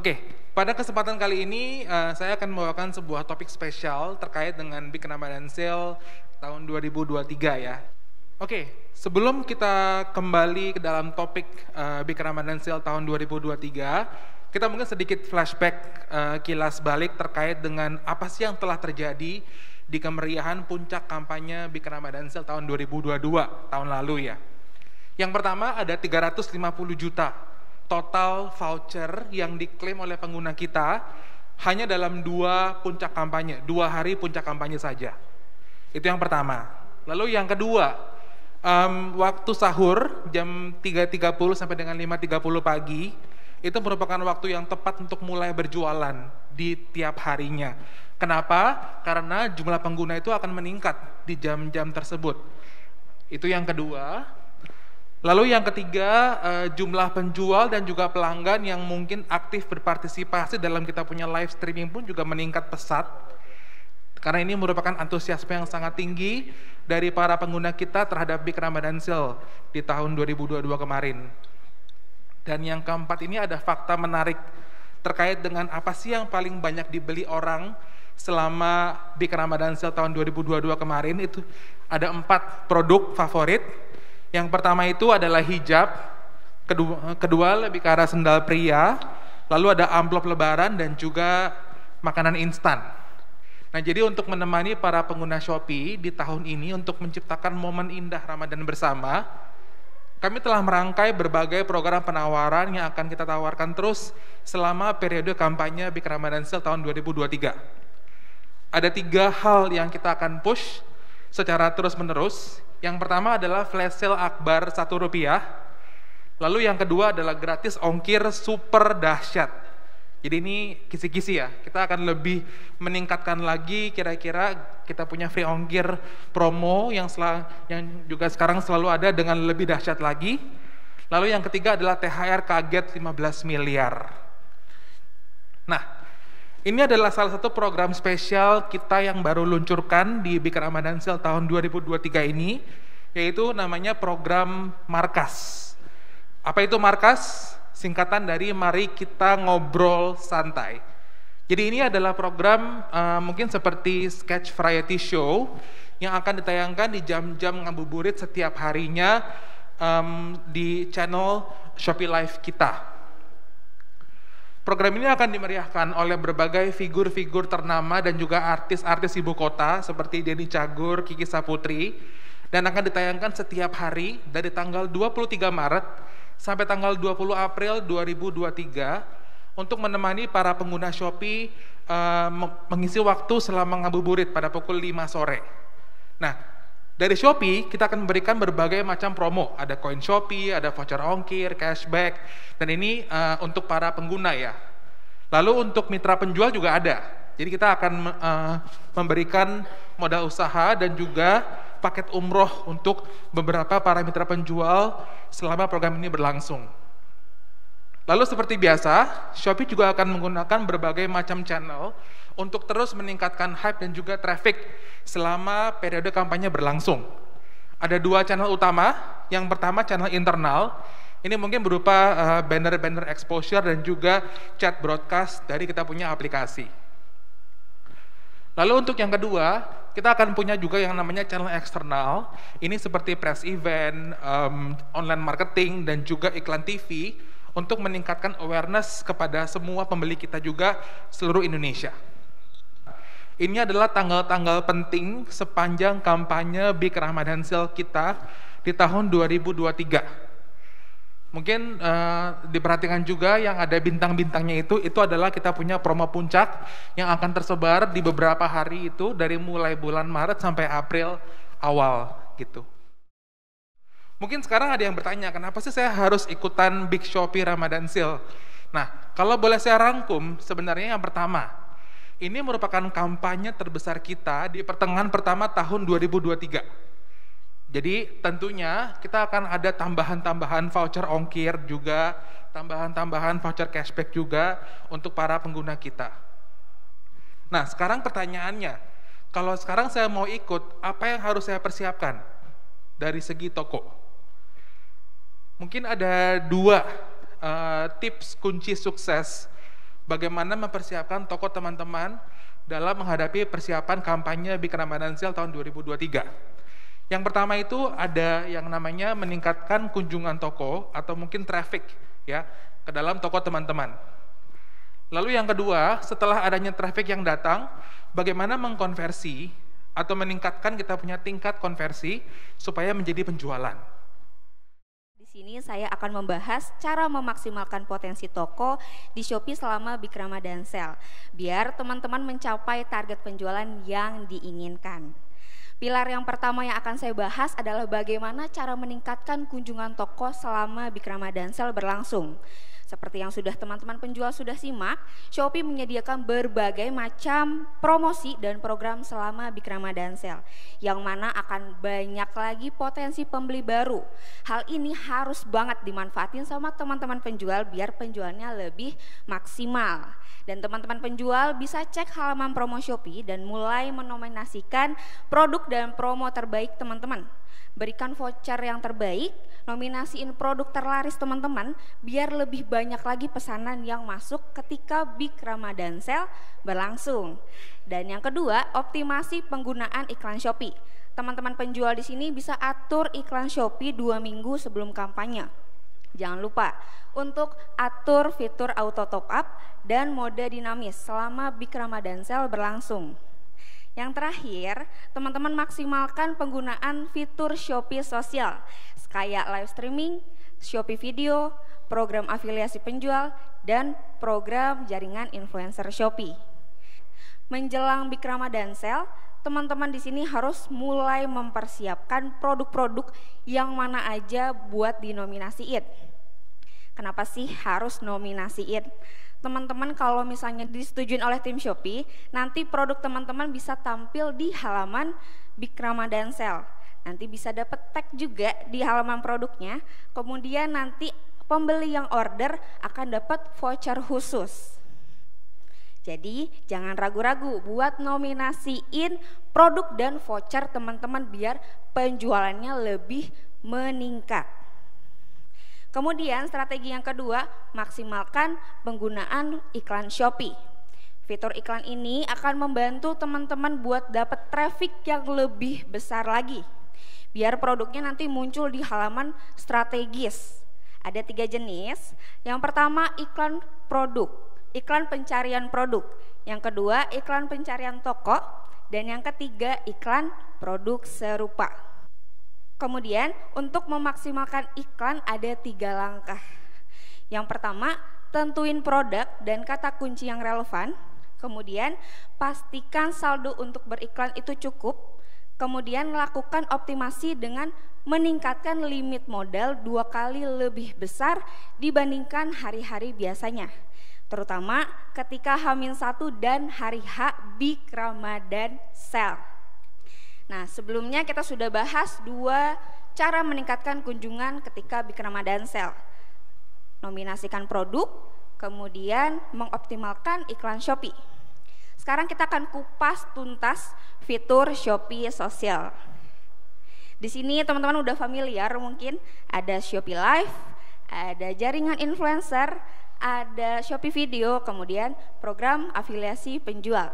Oke, pada kesempatan kali ini saya akan membawakan sebuah topik spesial terkait dengan Big Ramadan Sale tahun 2023 ya. Oke, sebelum kita kembali ke dalam topik Big Ramadan Sale tahun 2023, kita mungkin sedikit flashback kilas balik terkait dengan apa sih yang telah terjadi di kemeriahan puncak kampanye Big Ramadan Sale tahun 2022, tahun lalu ya. Yang pertama ada 350 juta total voucher yang diklaim oleh pengguna kita hanya dalam 2 hari puncak kampanye saja. Itu yang pertama. Lalu yang kedua, waktu sahur jam 3.30 sampai dengan 5.30 pagi itu merupakan waktu yang tepat untuk mulai berjualan di tiap harinya. Kenapa? Karena jumlah pengguna itu akan meningkat di jam-jam tersebut. Itu yang kedua. Lalu yang ketiga, jumlah penjual dan juga pelanggan yang mungkin aktif berpartisipasi dalam kita punya live streaming pun juga meningkat pesat. Karena ini merupakan antusiasme yang sangat tinggi dari para pengguna kita terhadap Big Ramadan Sale di tahun 2022 kemarin. Dan yang keempat ini ada fakta menarik terkait dengan apa sih yang paling banyak dibeli orang selama Big Ramadan Sale tahun 2022 kemarin. Itu ada 4 produk favorit. Yang pertama itu adalah hijab, kedua lebih ke arah sendal pria, lalu ada amplop lebaran dan juga makanan instan. Nah, jadi untuk menemani para pengguna Shopee di tahun ini untuk menciptakan momen indah Ramadan bersama, kami telah merangkai berbagai program penawaran yang akan kita tawarkan terus selama periode kampanye Big Ramadan Sale tahun 2023. Ada 3 hal yang kita akan push secara terus-menerus. Yang pertama adalah flash sale akbar Rp1. Lalu yang kedua adalah gratis ongkir super dahsyat. Jadi ini kisi-kisi ya. Kita akan lebih meningkatkan lagi, kira-kira kita punya free ongkir promo yang juga sekarang selalu ada dengan lebih dahsyat lagi. Lalu yang ketiga adalah THR kaget 15 miliar. Nah, ini adalah salah satu program spesial kita yang baru luncurkan di Big Ramadan Sale tahun 2023 ini, yaitu namanya program Markas. Apa itu Markas? Singkatan dari Mari Kita Ngobrol Santai. Jadi ini adalah program mungkin seperti sketch variety show yang akan ditayangkan di jam-jam ngabuburit setiap harinya di channel Shopee Live kita. Program ini akan dimeriahkan oleh berbagai figur-figur ternama dan juga artis-artis ibu kota seperti Denny Cagur, Kiki Saputri, dan akan ditayangkan setiap hari dari tanggal 23 Maret sampai tanggal 20 April 2023 untuk menemani para pengguna Shopee mengisi waktu selama ngabuburit pada pukul 5 sore. Nah, dari Shopee kita akan memberikan berbagai macam promo, ada koin Shopee, ada voucher ongkir, cashback, dan ini untuk para pengguna ya. Lalu untuk mitra penjual juga ada. Jadi kita akan memberikan modal usaha dan juga paket umroh untuk beberapa para mitra penjual selama program ini berlangsung. Lalu seperti biasa, Shopee juga akan menggunakan berbagai macam channel untuk terus meningkatkan hype dan juga traffic selama periode kampanye berlangsung. Ada 2 channel utama. Yang pertama channel internal. Ini mungkin berupa banner-banner exposure dan juga chat broadcast dari kita punya aplikasi. Lalu untuk yang kedua, kita akan punya juga yang namanya channel eksternal. Ini seperti press event, online marketing, dan juga iklan TV untuk meningkatkan awareness kepada semua pembeli kita juga seluruh Indonesia. Ini adalah tanggal-tanggal penting sepanjang kampanye Big Ramadan Sale kita di tahun 2023. Mungkin diperhatikan juga yang ada bintang-bintangnya itu adalah kita punya promo puncak yang akan tersebar di beberapa hari itu dari mulai bulan Maret sampai April awal gitu. Mungkin sekarang ada yang bertanya, kenapa sih saya harus ikutan Big Shopee Ramadan Sale? Nah, kalau boleh saya rangkum, sebenarnya yang pertama, ini merupakan kampanye terbesar kita di pertengahan pertama tahun 2023. Jadi tentunya kita akan ada tambahan-tambahan voucher ongkir juga, tambahan-tambahan voucher cashback juga untuk para pengguna kita. Nah, sekarang pertanyaannya, kalau sekarang saya mau ikut, apa yang harus saya persiapkan dari segi toko? Mungkin ada 2 tips kunci sukses bagaimana mempersiapkan toko teman-teman dalam menghadapi persiapan kampanye Big Ramadan Sale tahun 2023. Yang pertama itu ada yang namanya meningkatkan kunjungan toko atau mungkin traffic ya ke dalam toko teman-teman. Lalu yang kedua, setelah adanya traffic yang datang, bagaimana mengkonversi atau meningkatkan kita punya tingkat konversi supaya menjadi penjualan. Di sini saya akan membahas cara memaksimalkan potensi toko di Shopee selama Big Ramadan Sale, biar teman-teman mencapai target penjualan yang diinginkan. Pilar yang pertama yang akan saya bahas adalah bagaimana cara meningkatkan kunjungan toko selama Big Ramadan Sale berlangsung. Seperti yang sudah teman-teman penjual sudah simak, Shopee menyediakan berbagai macam promosi dan program selama Big Ramadan Sale, yang mana akan banyak lagi potensi pembeli baru. Hal ini harus banget dimanfaatin sama teman-teman penjual biar penjualnya lebih maksimal. Dan teman-teman penjual bisa cek halaman promo Shopee dan mulai menominasikan produk dan promo terbaik teman-teman. Berikan voucher yang terbaik, nominasiin produk terlaris teman-teman, biar lebih banyak lagi pesanan yang masuk ketika Big Ramadan Sale berlangsung. Dan yang kedua, optimasi penggunaan iklan Shopee. Teman-teman penjual di sini bisa atur iklan Shopee 2 minggu sebelum kampanye. Jangan lupa untuk atur fitur auto top up dan mode dinamis selama Big Ramadan Sale berlangsung. Yang terakhir, teman-teman maksimalkan penggunaan fitur Shopee sosial, kayak live streaming, Shopee video, program afiliasi penjual, dan program jaringan influencer Shopee. Menjelang Big Ramadan Sale, teman-teman di sini harus mulai mempersiapkan produk-produk yang mana aja buat dinominasiin. Kenapa sih harus nominasiin? Teman-teman kalau misalnya disetujuin oleh tim Shopee, nanti produk teman-teman bisa tampil di halaman Big Ramadan Sale. Nanti bisa dapat tag juga di halaman produknya, kemudian nanti pembeli yang order akan dapat voucher khusus. Jadi jangan ragu-ragu buat nominasiin produk dan voucher teman-teman biar penjualannya lebih meningkat. Kemudian strategi yang kedua, maksimalkan penggunaan iklan Shopee. Fitur iklan ini akan membantu teman-teman buat dapat traffic yang lebih besar lagi. Biar produknya nanti muncul di halaman strategis. Ada 3 jenis. Yang pertama iklan produk, iklan pencarian produk. Yang kedua iklan pencarian toko. Dan yang ketiga iklan produk serupa. Kemudian untuk memaksimalkan iklan ada 3 langkah. Yang pertama, tentuin produk dan kata kunci yang relevan. Kemudian pastikan saldo untuk beriklan itu cukup. Kemudian lakukan optimasi dengan meningkatkan limit modal 2 kali lebih besar dibandingkan hari-hari biasanya. Terutama ketika H-1 dan hari H Big Ramadan Sale. Nah, sebelumnya kita sudah bahas 2 cara meningkatkan kunjungan ketika Big Ramadan Sale. Nominasikan produk, kemudian mengoptimalkan iklan Shopee. Sekarang kita akan kupas tuntas fitur Shopee sosial. Di sini teman-teman udah familiar mungkin, ada Shopee Live, ada jaringan influencer, ada Shopee Video, kemudian program afiliasi penjual.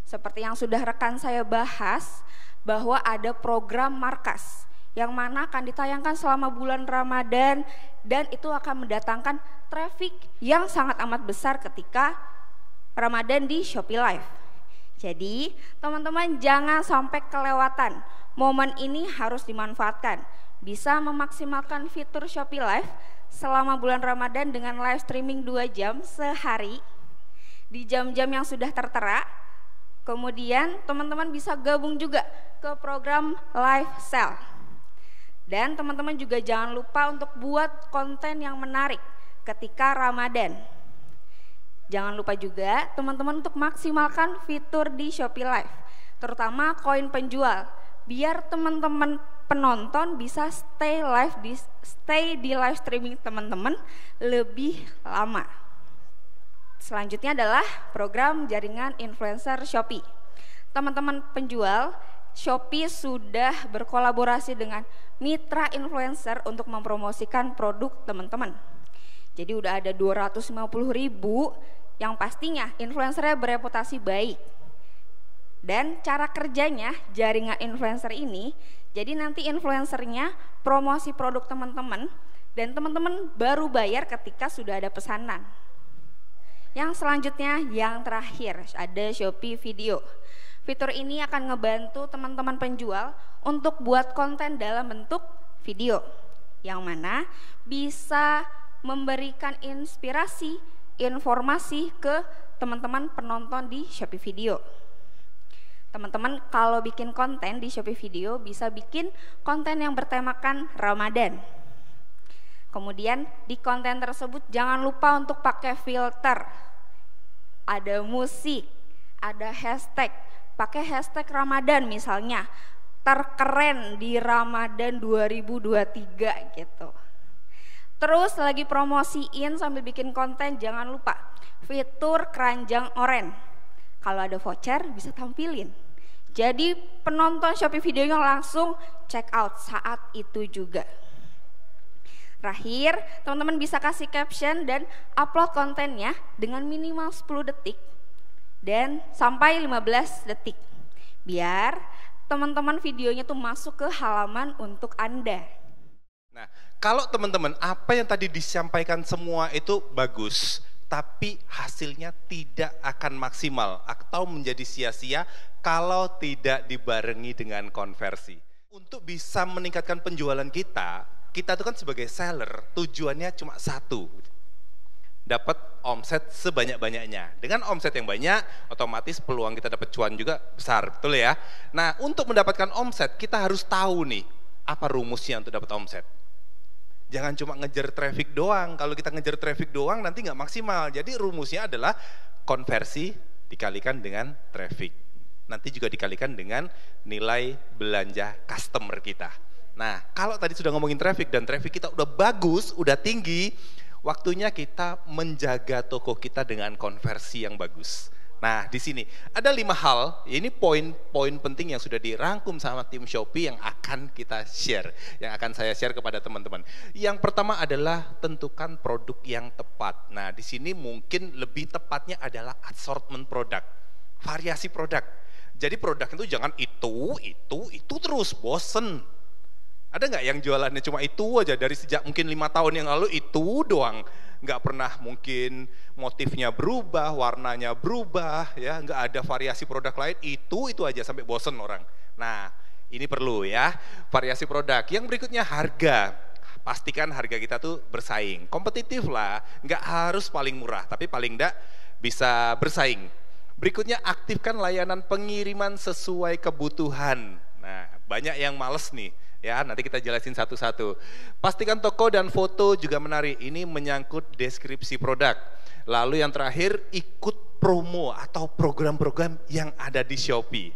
Seperti yang sudah rekan saya bahas, bahwa ada program markas yang mana akan ditayangkan selama bulan Ramadan dan itu akan mendatangkan traffic yang sangat amat besar ketika Ramadan di Shopee Live. Jadi teman-teman jangan sampai kelewatan, momen ini harus dimanfaatkan. Bisa memaksimalkan fitur Shopee Live selama bulan Ramadan dengan live streaming 2 jam sehari di jam-jam yang sudah tertera. Kemudian teman-teman bisa gabung juga ke program live sale. Dan teman-teman juga jangan lupa untuk buat konten yang menarik ketika Ramadan. Jangan lupa juga teman-teman untuk maksimalkan fitur di Shopee Live, terutama koin penjual, biar teman-teman penonton bisa stay di live streaming teman-teman lebih lama. Selanjutnya adalah program jaringan influencer Shopee. Teman-teman penjual, Shopee sudah berkolaborasi dengan mitra influencer untuk mempromosikan produk teman-teman. Jadi udah ada 250.000 yang pastinya influencernya bereputasi baik. Dan cara kerjanya jaringan influencer ini, jadi nanti influencernya promosi produk teman-teman dan teman-teman baru bayar ketika sudah ada pesanan. Yang selanjutnya, yang terakhir ada Shopee Video. Fitur ini akan ngebantu teman-teman penjual untuk buat konten dalam bentuk video, yang mana bisa memberikan inspirasi, informasi ke teman-teman penonton di Shopee Video. Teman-teman kalau bikin konten di Shopee Video bisa bikin konten yang bertemakan Ramadan. Kemudian di konten tersebut jangan lupa untuk pakai filter. Ada musik, ada hashtag. Pakai hashtag Ramadan misalnya. Terkeren di Ramadan 2023 gitu. Terus lagi promosiin sambil bikin konten, jangan lupa fitur keranjang oranye. Kalau ada voucher bisa tampilin. Jadi penonton Shopee Videonya langsung check out saat itu juga. Terakhir, teman-teman bisa kasih caption dan upload kontennya dengan minimal 10 detik dan sampai 15 detik. Biar teman-teman videonya tuh masuk ke halaman untuk Anda. Nah, kalau teman-teman apa yang tadi disampaikan semua itu bagus, tapi hasilnya tidak akan maksimal atau menjadi sia-sia kalau tidak dibarengi dengan konversi. Untuk bisa meningkatkan penjualan kita itu kan sebagai seller, tujuannya cuma satu, dapat omset sebanyak-banyaknya. Dengan omset yang banyak, otomatis peluang kita dapat cuan juga besar, betul ya? Nah, untuk mendapatkan omset, kita harus tahu nih, apa rumusnya untuk dapat omset. Jangan cuma ngejar traffic doang, kalau kita ngejar traffic doang nanti nggak maksimal. Jadi rumusnya adalah konversi dikalikan dengan traffic. Nanti juga dikalikan dengan nilai belanja customer kita. Nah, kalau tadi sudah ngomongin traffic dan traffic kita udah bagus, udah tinggi, waktunya kita menjaga toko kita dengan konversi yang bagus. Nah, di sini ada 5 hal, ini poin-poin penting yang sudah dirangkum sama tim Shopee yang akan kita share, yang akan saya share kepada teman-teman. Yang pertama adalah tentukan produk yang tepat. Nah, di sini mungkin lebih tepatnya adalah assortment produk, variasi produk. Jadi produk itu jangan itu terus, bosen. Ada nggak yang jualannya cuma itu aja dari sejak mungkin 5 tahun yang lalu itu doang, nggak pernah mungkin motifnya berubah, warnanya berubah, ya nggak ada variasi produk lain, itu aja sampai bosen orang. Nah, ini perlu ya variasi produk. Yang berikutnya harga, pastikan harga kita tuh bersaing, kompetitif lah, nggak harus paling murah, tapi paling nggak bisa bersaing. Berikutnya aktifkan layanan pengiriman sesuai kebutuhan. Nah, banyak yang males nih. Ya, nanti kita jelasin satu-satu. Pastikan toko dan foto juga menarik. Ini menyangkut deskripsi produk. Lalu yang terakhir, ikut promo atau program-program yang ada di Shopee.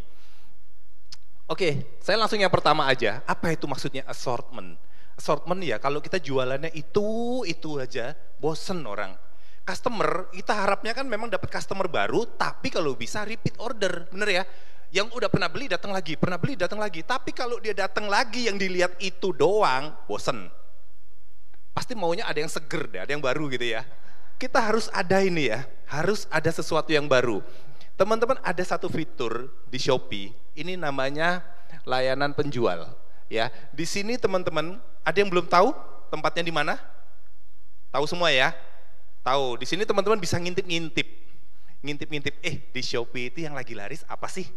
Oke, saya langsung yang pertama aja. Apa itu maksudnya assortment? Assortment ya, kalau kita jualannya itu aja, bosen orang. Customer, kita harapnya kan memang dapat customer baru, tapi kalau bisa repeat order, bener ya? Yang udah pernah beli datang lagi, tapi kalau dia datang lagi yang dilihat itu doang, bosen. Pasti maunya ada yang seger deh, ada yang baru gitu ya. Kita harus ada ini ya, harus ada sesuatu yang baru. Teman-teman, ada satu fitur di Shopee, ini namanya layanan penjual. Ya, di sini teman-teman, ada yang belum tahu tempatnya di mana? Tahu semua ya? Tahu, di sini teman-teman bisa ngintip-ngintip, di Shopee itu yang lagi laris apa sih?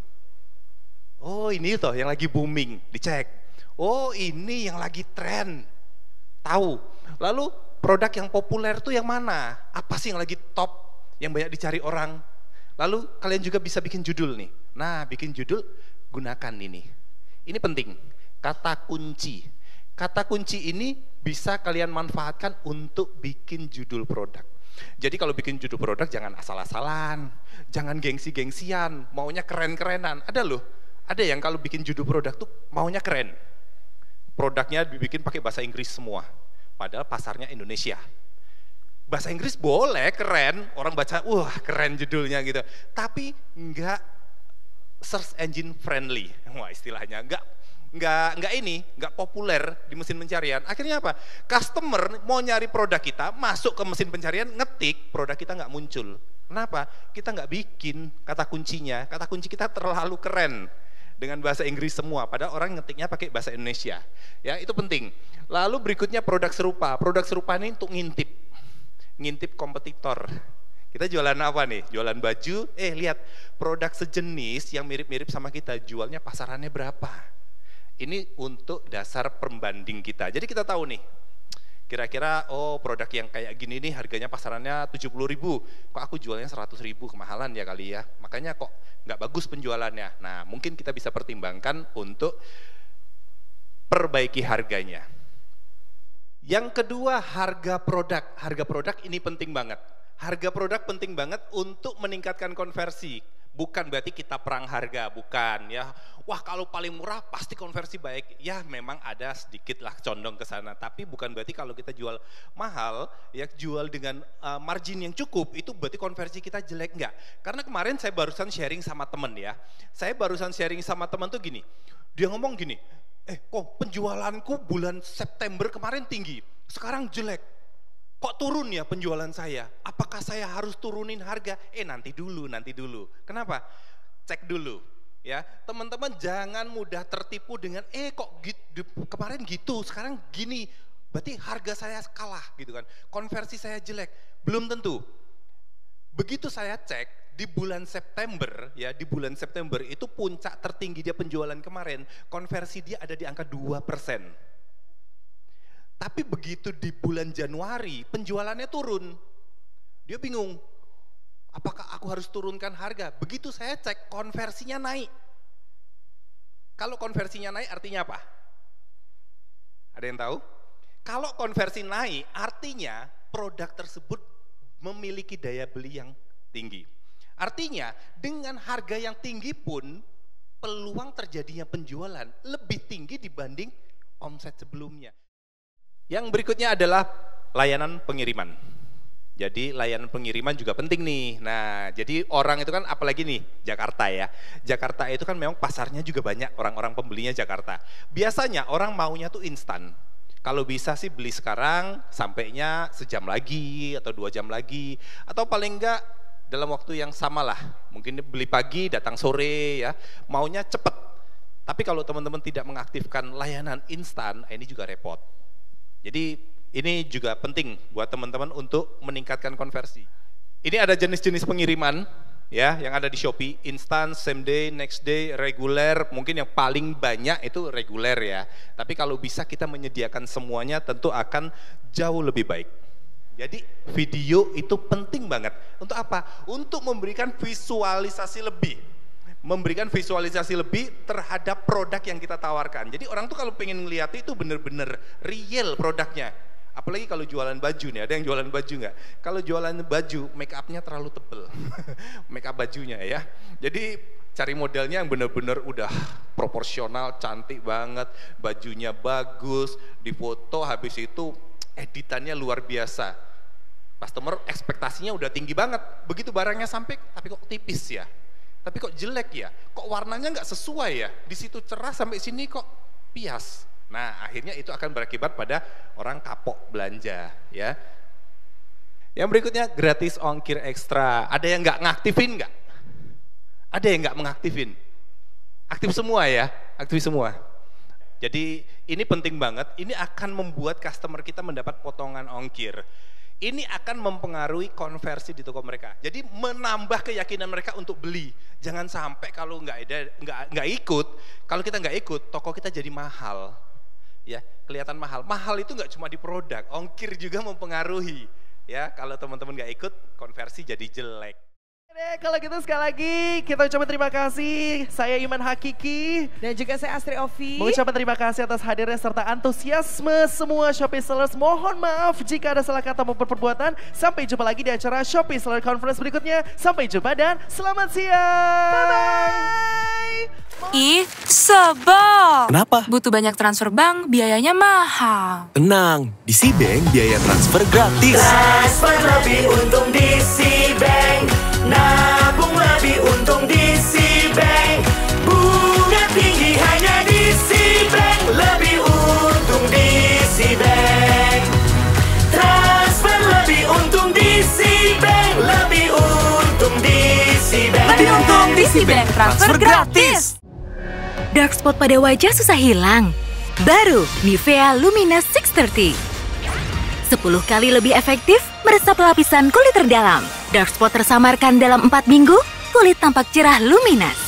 Oh ini toh yang lagi booming, dicek. Oh ini yang lagi tren, tahu. Lalu produk yang populer tuh yang mana? Apa sih yang lagi top, yang banyak dicari orang? Lalu kalian juga bisa bikin judul nih. Nah bikin judul, gunakan ini. Ini penting, kata kunci. Kata kunci ini bisa kalian manfaatkan untuk bikin judul produk. Jadi kalau bikin judul produk jangan asal-asalan, jangan gengsi-gengsian, maunya keren-kerenan. Ada loh, ada yang kalau bikin judul produk tuh maunya keren. Produknya dibikin pakai bahasa Inggris semua, padahal pasarnya Indonesia. Bahasa Inggris boleh keren, orang baca, wah keren judulnya gitu. Tapi enggak search engine friendly, wah istilahnya nggak populer di mesin pencarian. Akhirnya apa? Customer mau nyari produk kita, masuk ke mesin pencarian, ngetik, produk kita nggak muncul. Kenapa? Kita nggak bikin kata kuncinya. Kata kunci kita terlalu keren dengan bahasa Inggris semua, padahal orang ngetiknya pakai bahasa Indonesia. Ya, itu penting. Lalu berikutnya produk serupa. Produk serupa ini untuk ngintip kompetitor. Kita jualan apa nih? Jualan baju, lihat produk sejenis yang mirip-mirip sama kita, jualnya pasarannya berapa? Ini untuk dasar pembanding kita. Jadi kita tahu nih, kira-kira produk yang kayak gini nih harganya pasarannya 70.000, kok aku jualnya 100.000, kemahalan ya kali ya. Makanya kok nggak bagus penjualannya. Nah, mungkin kita bisa pertimbangkan untuk perbaiki harganya. Yang kedua, harga produk. Harga produk ini penting banget. Harga produk penting banget untuk meningkatkan konversi. Bukan berarti kita perang harga, bukan ya. Wah, kalau paling murah pasti konversi baik. Ya, memang ada sedikit lah condong ke sana, tapi bukan berarti kalau kita jual mahal, ya jual dengan margin yang cukup, itu berarti konversi kita jelek, enggak. Karena kemarin saya barusan sharing sama temen ya. Saya barusan sharing sama teman tuh gini. Dia ngomong gini, kok penjualanku bulan September kemarin tinggi, sekarang jelek. Kok turun ya penjualan saya? Apakah saya harus turunin harga? Nanti dulu. Kenapa? Cek dulu. Ya, teman-teman jangan mudah tertipu dengan kok gitu, kemarin gitu, sekarang gini. Berarti harga saya kalah gitu kan. Konversi saya jelek. Belum tentu. Begitu saya cek di bulan September, ya di bulan September itu puncak tertinggi dia penjualan kemarin, konversi dia ada di angka 2%. Tapi begitu di bulan Januari penjualannya turun, dia bingung, apakah aku harus turunkan harga? Begitu saya cek konversinya naik. Kalau konversinya naik artinya apa? Ada yang tahu? Kalau konversi naik artinya produk tersebut memiliki daya beli yang tinggi. Artinya dengan harga yang tinggi pun peluang terjadinya penjualan lebih tinggi dibanding omset sebelumnya. Yang berikutnya adalah layanan pengiriman. Jadi layanan pengiriman juga penting nih. Nah, jadi orang itu kan apalagi nih Jakarta ya. Jakarta itu kan memang pasarnya juga banyak, orang-orang pembelinya Jakarta. Biasanya orang maunya tuh instan. Kalau bisa sih beli sekarang, sampainya sejam lagi atau 2 jam lagi, atau paling enggak dalam waktu yang sama lah. Mungkin beli pagi, datang sore ya. Maunya cepet. Tapi kalau teman-teman tidak mengaktifkan layanan instan, ini juga repot. Jadi ini juga penting buat teman-teman untuk meningkatkan konversi. Ini ada jenis-jenis pengiriman ya yang ada di Shopee, instan, same day, next day, reguler. Mungkin yang paling banyak itu reguler ya. Tapi kalau bisa kita menyediakan semuanya tentu akan jauh lebih baik. Jadi video itu penting banget. Untuk apa? Untuk memberikan visualisasi lebih. Memberikan visualisasi lebih terhadap produk yang kita tawarkan. Jadi orang tuh kalau pengen ngeliat itu bener-bener real produknya. Apalagi kalau jualan baju nih, ada yang jualan baju nggak? Kalau jualan baju, make upnya terlalu tebel, make up bajunya ya. Jadi cari modelnya yang bener-bener udah proporsional, cantik banget, bajunya bagus, difoto habis itu editannya luar biasa. Customer ekspektasinya udah tinggi banget, begitu barangnya sampai, tapi kok tipis ya? Tapi kok jelek ya? Kok warnanya nggak sesuai ya? Di situ cerah sampai sini kok pias. Nah, akhirnya itu akan berakibat pada orang kapok belanja, ya. Yang berikutnya gratis ongkir ekstra. Ada yang nggak ngaktifin nggak? Ada yang nggak mengaktifin? Aktif semua ya, aktif semua. Jadi ini penting banget. Ini akan membuat customer kita mendapat potongan ongkir. Ini akan mempengaruhi konversi di toko mereka. Jadi menambah keyakinan mereka untuk beli. Jangan sampai kalau nggak ikut, kalau kita nggak ikut, toko kita jadi mahal. Ya, kelihatan mahal. Mahal itu nggak cuma di produk, ongkir juga mempengaruhi. Ya, kalau teman-teman nggak ikut, konversi jadi jelek. Kalau gitu sekali lagi kita ucapkan terima kasih. Saya Iman Hakiki dan juga saya Astri Ovi. Mengucapkan terima kasih atas hadirnya serta antusiasme semua Shopee Sellers. Mohon maaf jika ada salah kata maupun perbuatan. Sampai jumpa lagi di acara Shopee Seller Conference berikutnya. Sampai jumpa dan selamat siang. Bye-bye. Ih, sebel. Kenapa? Butuh banyak transfer bank, biayanya mahal. Tenang, di Cbank biaya transfer gratis. Transfer lebih untung di Cbank. Nabung lebih untung di Cbank. Bunga tinggi hanya di Cbank. Transfer gratis. Dark spot pada wajah susah hilang. Baru Nivea Luminous 630. 10 kali lebih efektif meresap lapisan kulit terdalam. Dark spot tersamarkan dalam 4 minggu, kulit tampak cerah luminous.